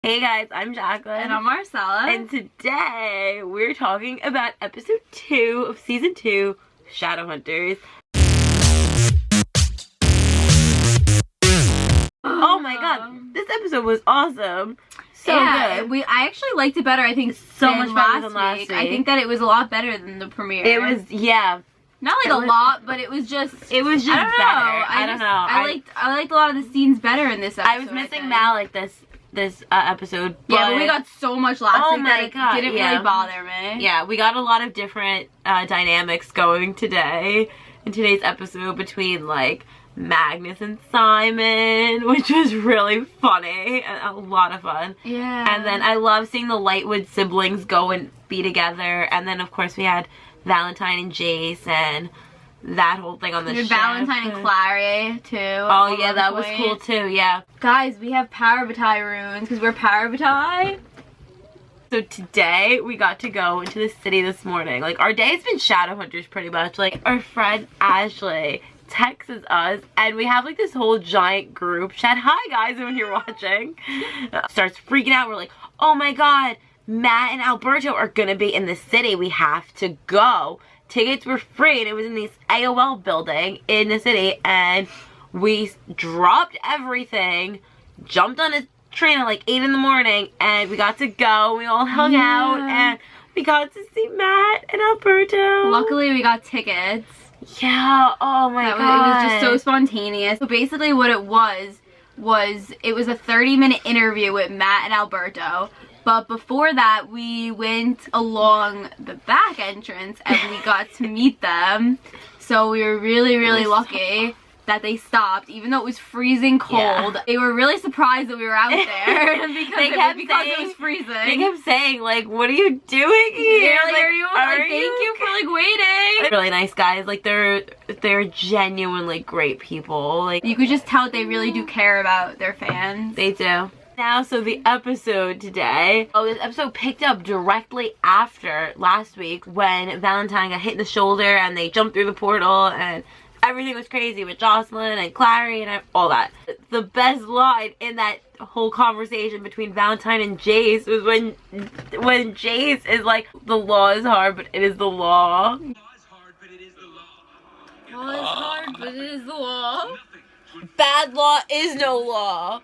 Hey guys, I'm Jacqueline. And I'm Marcella. And today we're talking about episode 2 of season 2, Shadowhunters. Oh my god, this episode was awesome. So good. I actually liked it better, I think, so much better than last week. I think that it was a lot better than the premiere. It was, yeah. Not like a lot, but it was just better. I don't know. I liked a lot of the scenes better in this episode. I was missing Malik this episode. But we got so much last week that it didn't really bother me. Yeah, we got a lot of different dynamics going today in today's episode between like Magnus and Simon, which was really funny and a lot of fun. Yeah. And then I love seeing the Lightwood siblings go and be together. And then of course we had Valentine and Jace and that whole thing on the ship. Valentine and Clary too. Oh yeah, that was cool too, yeah. Guys, we have Parabatai runes because we're Parabatai. So today we got to go into the city this morning. Like our day's been Shadowhunters pretty much. Like our friend Ashley texts us and we have like this whole giant group chat. Hi guys, when you're watching. Starts freaking out. We're like, oh my god, Matt and Alberto are gonna be in the city. We have to go. Tickets were free and it was in this AOL building in the city, and we dropped everything, jumped on a train at like 8 in the morning, and we got to go. We all hung out and we got to see Matt and Alberto. Luckily we got tickets. Yeah, oh my god. It was just so spontaneous. So basically what it was it was a 30-minute interview with Matt and Alberto. But before that, we went along the back entrance and we got to meet them. So we were really, really lucky that they stopped, even though it was freezing cold. Yeah. They were really surprised that we were out there because it was freezing. They kept saying, like, what are you doing here? Thank you for like waiting. Really nice guys. Like they're genuinely great people. Like you could just tell that they really do care about their fans. They do. Now, so the episode today, this episode picked up directly after last week when Valentine got hit in the shoulder and they jumped through the portal and everything was crazy with Jocelyn and Clary and all that. The best line in that whole conversation between Valentine and Jace was when Jace is like, the law is hard, but it is the law. Law is hard, but it is the law. Law is hard, but it is the law. Bad law is no law.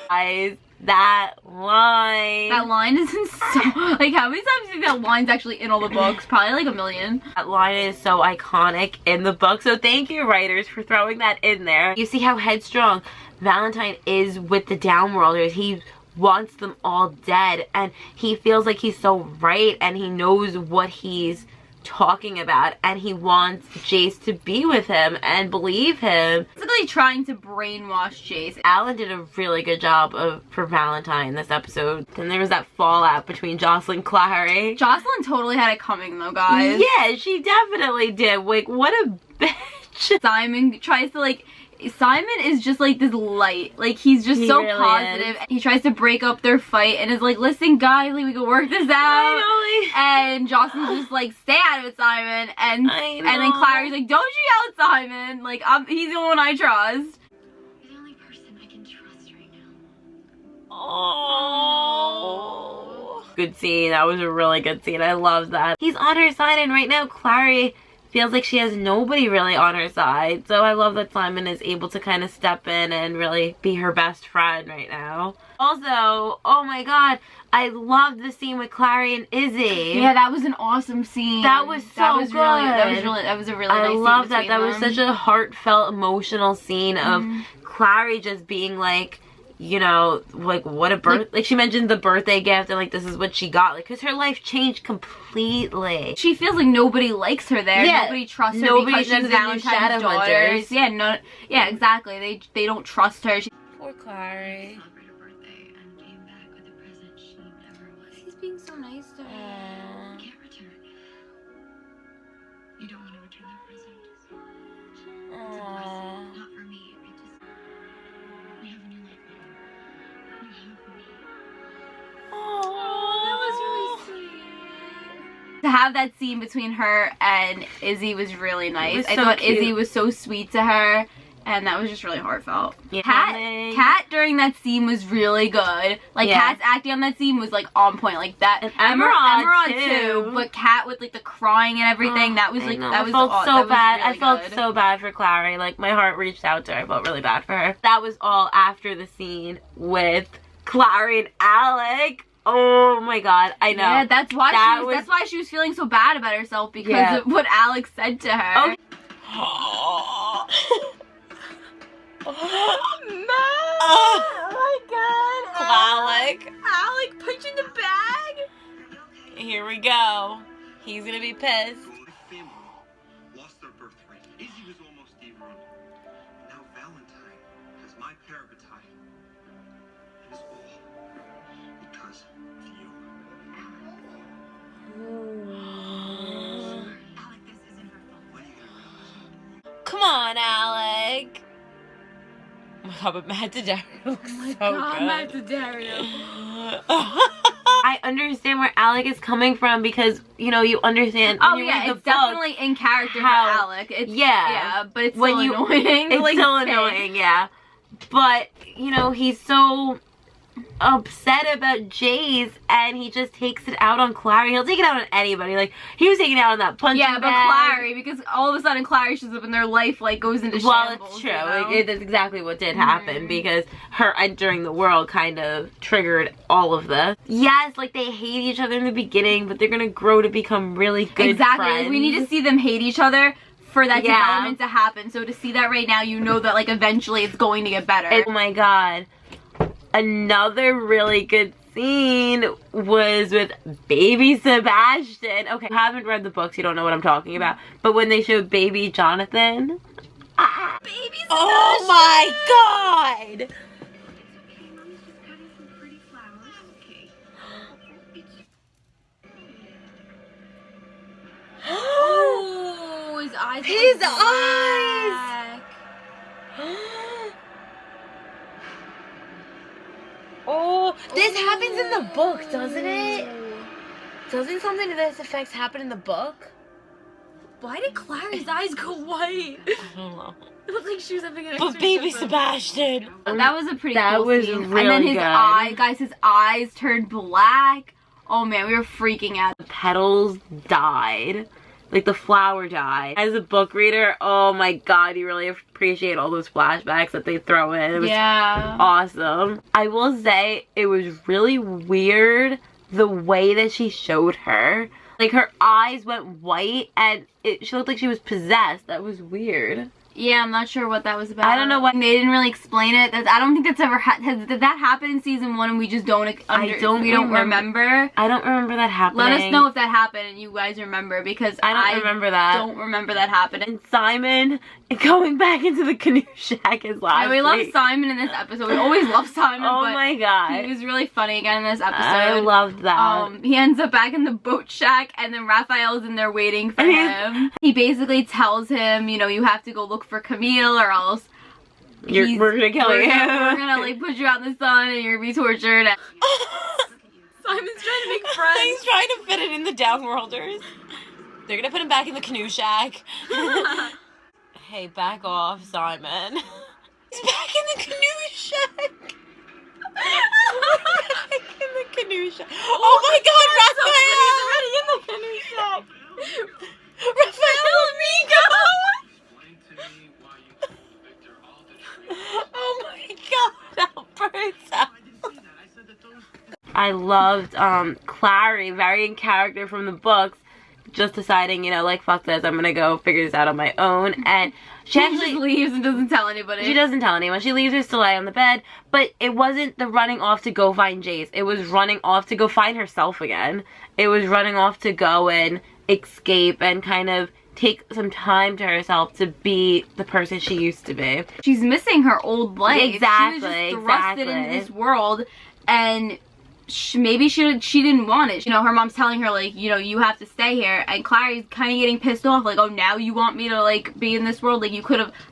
Guys, that line is in so, like, how many times do you think that line's actually in all the books? Probably like 1 million. That line is so iconic in the book, so thank you writers for throwing that in there. You see how headstrong Valentine is with the Downworlders. He wants them all dead and he feels like he's so right and he knows what he's talking about and he wants Jace to be with him and believe him. Basically trying to brainwash Jace. Alan did a really good job for Valentine this episode. Then there was that fallout between Jocelyn and Clary. Jocelyn totally had it coming though, guys. Yeah, she definitely did. Like, what a bitch. Simon tries to like, Simon is just like this light. Like, he's just so really positive. He tries to break up their fight and is like, listen guys, like, we can work this out. And Jocelyn's just like, stay out of it, Simon. And then Clary's like, don't you yell at Simon. Like, he's the only one I trust. You're the only person I can trust right now. Oh. Good scene. That was a really good scene. I love that. He's on her side, and right now Clary feels like she has nobody really on her side. So I love that Simon is able to kind of step in and really be her best friend right now. Also, oh my god, I loved the scene with Clary and Izzy. Yeah, that was an awesome scene. That was good. That was a really nice scene. I love that. That was such a heartfelt, emotional scene of Clary just being like, you know, like, what a like she mentioned the birthday gift and like this is what she got, like, because her life changed completely. She feels like nobody likes her there. Yeah, nobody trusts her because she's Valentine's daughter. Yeah, exactly. They don't trust her. Poor Clary. Celebrate her birthday and came back with a present she never was. He's being so nice to her. Can't return. You don't want to return that present. It's a present, not for me. We have a new life now. You have me. That was really sweet. To have that scene between her and Izzy was really nice. I thought Izzy was so sweet to her And that was just really heartfelt. Yeah. Kat during that scene was really good. Like, Yeah. Kat's acting on that scene was, like, on point. Like, that. And Emerald, too. But Kat with, like, the crying and everything, that was, like, that was I felt so bad. Really I felt good. so bad for Clary. Like, my heart reached out to her. I felt really bad for her. That was all after the scene with Clary and Alec. Oh my god, I know. Yeah, that's why she was feeling so bad about herself, because of what Alex said to her. Oh. Oh my god. Alec punching the bag. Here we go. He's gonna be pissed. My family lost their birthright. Izzy was almost dethroned. Now Valentine has my parabatai. It is all because of you. Alec, this isn't her fault. When are you gonna realize? Come on, Alec. Oh my god, but Matt Daddario looks so good. I understand where Alec is coming from, because, you know, you understand when you read the it's book, definitely in character how- for Alec. It's, yeah. but it's When still you- annoying. It's Like, so same. annoying, yeah. But, you know, he's so upset about Jace, and he just takes it out on Clary. He'll take it out on anybody. Like, he was taking it out on that punching Yeah, but bag. Clary, because all of a sudden Clary shows up and their life, like, goes into Well, shambles. it's true. You know? Like, that's exactly what did happen, because her entering the world kind of triggered all of this. Yes, like, they hate each other in the beginning, but they're gonna grow to become really good Exactly. friends. Like, we need to see them hate each other for that Yeah. development to happen. So to see that right now, you know that, like, eventually it's going to get better. Oh my god. Another really good scene was with baby Sebastian. Okay, if you haven't read the books, you don't know what I'm talking about. But when they showed baby Jonathan. Baby Sebastian! Oh my god! It's okay, Mommy's just cutting some pretty flowers. Okay. Oh, his eyes. His are eyes! black. Oh, this happens in the book, doesn't it? Doesn't something to this effect happen in the book? Why did Clary's eyes go white? I don't know. It looked like she was having an But baby Sebastian. That was a pretty That cool was scene. really And then his good. his eyes turned black. Oh man, we were freaking out. The petals died. Like, the flower died. As a book reader, oh my god, you really appreciate all those flashbacks that they throw in. It was Yeah. awesome. I will say, it was really weird the way that she showed her. Like, her eyes went white, and she looked like she was possessed. That was weird. Yeah, I'm not sure what that was about. I don't know what- They didn't really explain it. I don't think that's ever did that happen in season 1 and we just don't I don't remember. I don't remember that happening. Let us know if that happened and you guys remember, because I don't remember that. don't remember that happening. And Simon going back into the canoe shack is last Yeah, we love week. Simon in this episode. We always love Simon. Oh but my god. he was really funny again in this episode. I loved that. He ends up back in the boat shack, and then Raphael's in there waiting for And he's- him. He basically tells him, you know, you have to go look for Camille, or else we're gonna kill you. We're gonna like put you out in the sun, and you're gonna be tortured. Simon's trying to make friends. He's trying to fit it in the Downworlders. They're gonna put him back in the canoe shack. Hey, back off, Simon. He's back in the canoe shack. Back in the canoe shack. Oh my god, Raphael! He's already in the canoe shack. Raphael amigo! Explain to me why you told Victor all the truth. Oh my god, Alberta! I didn't say that. I said that those. I loved Clary, very in character from the books, just deciding, you know, like, fuck this, I'm gonna go figure this out on my own. And she She actually just leaves and doesn't tell anybody. She doesn't tell anyone. She leaves her to lie on the bed. But it wasn't the running off to go find Jace. It was running off to go find herself again. It was running off to go and escape and kind of take some time to herself to be the person she used to be. She's missing her old life. Exactly, She was just thrusted exactly. into this world, and maybe she didn't want it. You know, her mom's telling her, like, you know, you have to stay here, and Clary's kind of getting pissed off, like, oh, now you want me to, like, be in this world? Like,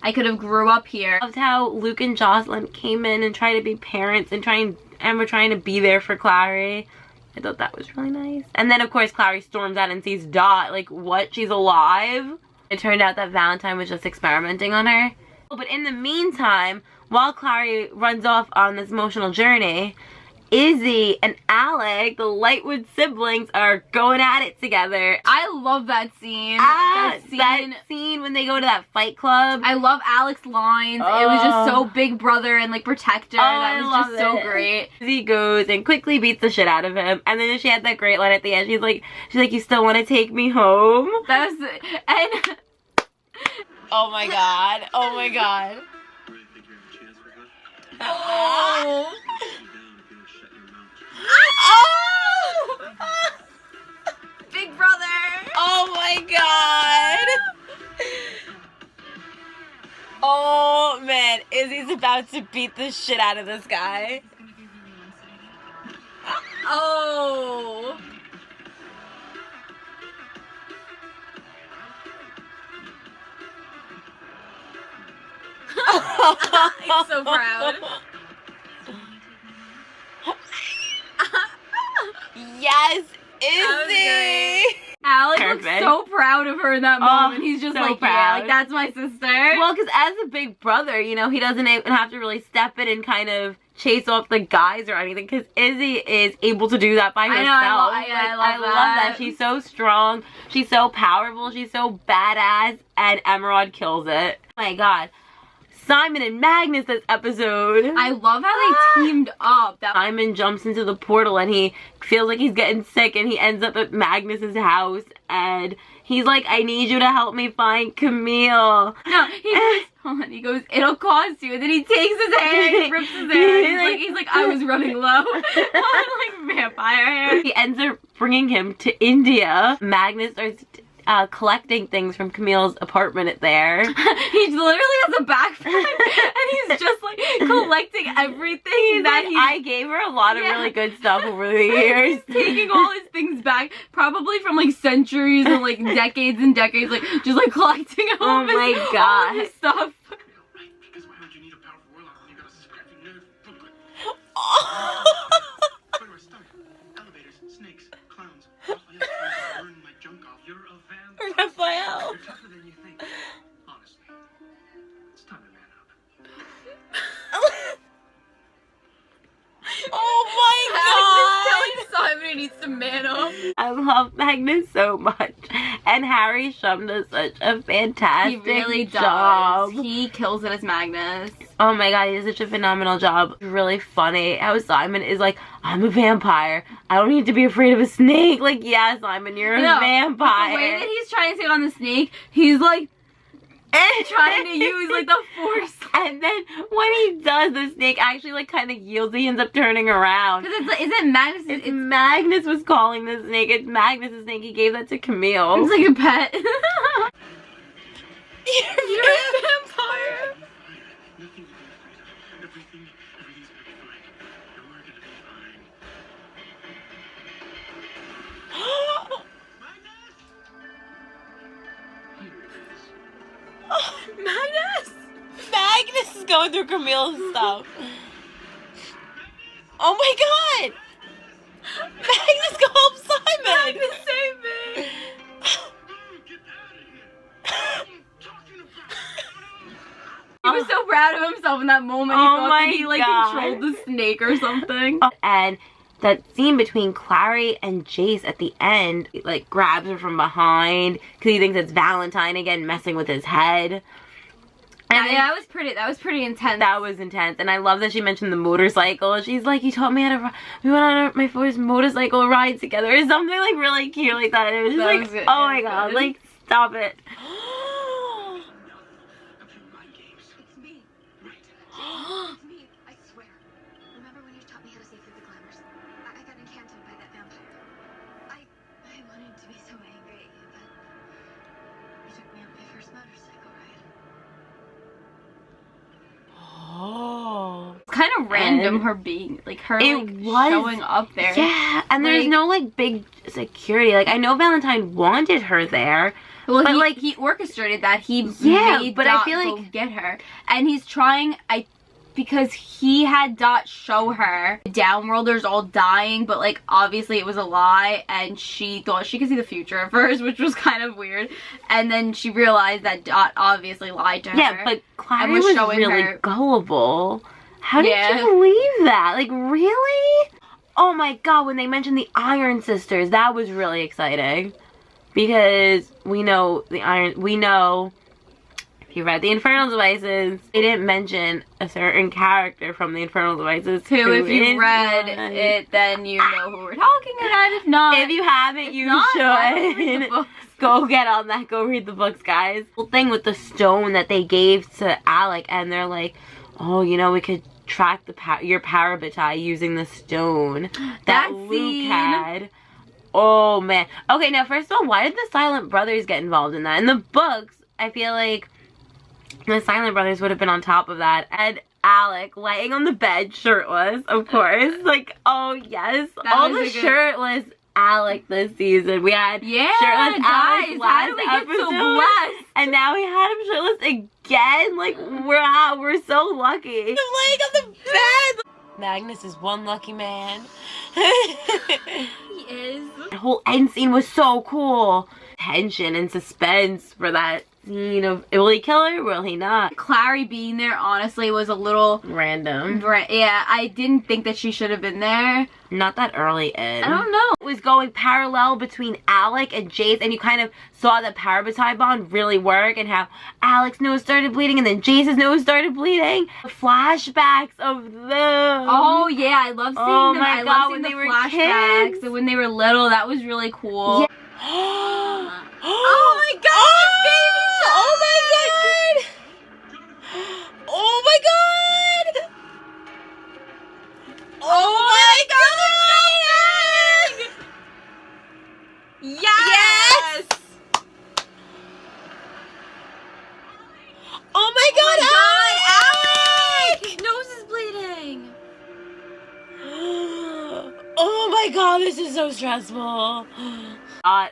I could have grew up here. I loved how Luke and Jocelyn came in and tried to be parents and were trying to be there for Clary. I thought that was really nice. And then, of course, Clary storms out and sees Dot. Like, what? She's alive? It turned out that Valentine was just experimenting on her. But in the meantime, while Clary runs off on this emotional journey, Izzy and Alec, the Lightwood siblings, are going at it together. I love that scene. That scene when they go to that fight club. I love Alec's lines. It was just so big brother and like protector. That was just so great. Izzy goes and quickly beats the shit out of him. And then she had that great line at the end. She's like, you still want to take me home? That was, and oh my god. Oh my god. Really think you have a chance for good? Oh. oh! Big brother. Oh my god. Oh man, Izzy's about to beat the shit out of this guy. It's gonna be really one-sided. Oh. I'm so proud. Yes, That was Izzy. Alec looks Perfect. so proud of her in that moment. He's just so like, proud. yeah, like that's my sister. Well, because as a big brother, you know, he doesn't even have to really step in and kind of chase off the guys or anything, because Izzy is able to do that by herself. I love that. She's so strong. She's so powerful. She's so badass, and Emerald kills it. Oh my god. Simon and Magnus this episode. I love how they teamed up. Simon jumps into the portal and he feels like he's getting sick, and he ends up at Magnus's house, and he's like, I need you to help me find Camille. No, he goes, it'll cost you. And then he takes his hair, he rips his hair. He's like, I was running low. Like vampire hair. He ends up bringing him to India. Magnus starts collecting things from Camille's apartment there. He literally has a backpack and he's just like collecting everything that I gave her a lot of really good stuff over the years. He's taking all his things back, probably from like centuries and like decades and decades, like just like collecting all, all his stuff. Right, because why would you need a powerful warlock when you got a scrappy nerd booklet? Where do I start? Elevators, snakes, clowns. Raphael trying to burn my junk off. You're a vampire. Raphael. You're tougher than you think. Honestly, it's time to man up. Oh my god! Simon he needs to man up. I love Magnus so much. And Harry Shum does such a fantastic He really job. does. He kills it as Magnus. Oh my god, he does such a phenomenal job. Really funny how Simon is like, I'm a vampire. I don't need to be afraid of a snake. Like, yeah, Simon, you're a vampire. The way that he's trying to take on the snake, he's like trying to use like the force. And then when he does, the snake actually like kind of yields. He ends up turning around. Because isn't Magnus? It's Magnus was calling the snake. It's Magnus' snake. He gave that to Camille. It's like a pet. You're a vampire. Nothing to be afraid of. Everything's gonna be fine. You're gonna be fine. Magnus! Magnus is going through Camille's stuff. Oh my god! Magnus, go help Simon! Magnus, save me! Get out of here! What are you talking about? He was so proud of himself in that moment. He thought that he like controlled the snake or something. And that scene between Clary and Jace at the end, he, like, grabs her from behind because he thinks it's Valentine again messing with his head. And yeah, that was pretty intense. That was intense. And I love that she mentioned the motorcycle. She's like, you taught me how to ride. We went on my first motorcycle ride together or something like really cute like that. It was just like, good. oh my god, like, stop it. It's me. Right. It's me. I swear. Remember when you taught me how to see through the glamours? I got enchanted by that vampire. I wanted to be so angry, but you took me on my first motorcycle ride. Oh. It's kind of random And her being like her it like was, showing up there. Yeah, and there's Like- no like big security. Like I know Valentine wanted her there. Well, But, he orchestrated that. He Yeah, made but I Dot feel go like- get her, and he's trying. I because he had Dot show her the Downworlders all dying, but like obviously it was a lie, and she thought she could see the future at first, which was kind of weird. And then she realized that Dot obviously lied to her. Yeah, but Clary was was showing really her- gullible. How did you believe that? Like, really? Oh my god, when they mentioned the Iron Sisters, that was really exciting. Because we know if you read the Infernal Devices, they didn't mention a certain character from the Infernal Devices. Who, if you read it, then you know who we're talking about. If not, if you haven't, you should. Go get on that. Go read the books, guys. The whole thing with the stone that they gave to Alec, and they're like, oh, you know, we could track your parabatai using the stone that Luke had. Oh, man. Okay, now, first of all, why did the Silent Brothers get involved in that? In the books, I feel like the Silent Brothers would have been on top of that. And Alec laying on the bed, shirtless, of course. Like, oh, yes. All the shirtless Alec this season. We had shirtless Alec last episode. And now we had him shirtless again. Like, we're so lucky. I'm laying on the bed. Magnus is one lucky man. He is. The whole end scene was so cool. Tension and suspense for that scene of, will he kill her? Will he not? Clary being there honestly was a little random. Yeah, I didn't think that she should have been there. Not that early in. I don't know. It was going parallel between Alec and Jace, and you kind of saw the parabatai bond really work, and how Alec's nose started bleeding and then Jace's nose started bleeding. The flashbacks of them. Oh yeah, I love seeing them. My God, when they were flashbacks kids. and when they were little, that was really cool. Yeah. Oh my God, baby! Oh my God! Oh my God! Oh my God! Yes! Oh my God, Alec! His nose is bleeding. Oh my God, this is so stressful.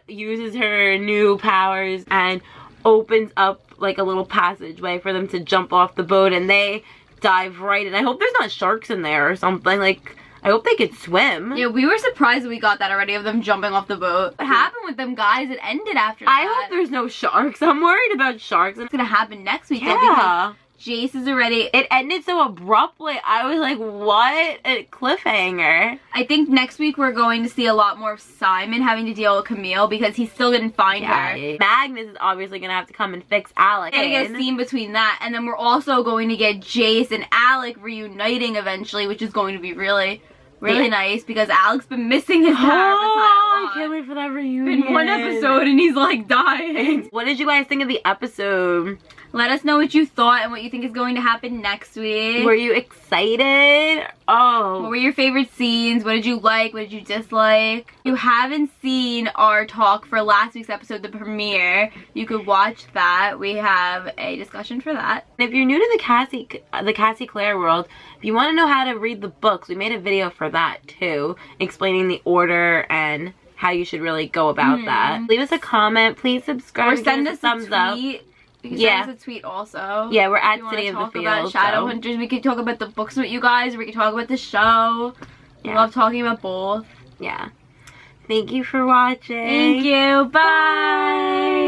Uses her new powers and opens up like a little passageway for them to jump off the boat, and they dive right in. I hope there's not sharks in there or something. Like, I hope they could swim. Yeah, we were surprised that we got that already, of them jumping off the boat. What happened with them guys? It ended after that. I hope there's no sharks. I'm worried about sharks. It's gonna happen next week though, because Jace is already... It ended so abruptly. I was like, what? A cliffhanger. I think next week we're going to see a lot more of Simon having to deal with Camille, because he still didn't find her. Magnus is obviously going to have to come and fix Alec. We're gonna get a scene between that, and then we're also going to get Jace and Alec reuniting eventually, which is going to be really nice, because Alec's been missing his parabatai a lot. I can't wait for that reunion. In one episode and he's like dying. What did you guys think of the episode? Let us know what you thought and what you think is going to happen next week. Were you excited? Oh. What were your favorite scenes? What did you like? What did you dislike? If you haven't seen our talk for last week's episode, the premiere, you could watch that. We have a discussion for that. If you're new to the Cassie Clare world, if you want to know how to read the books, we made a video for that too, explaining the order and how you should really go about that. Leave us a comment. Please subscribe. Or send us a thumbs up. You can send us a tweet also. Yeah, we're at City of the Field. About Shadowhunters. We could talk about the books with you guys. We could talk about the show. We love talking about both. Yeah. Thank you for watching. Thank you. Bye.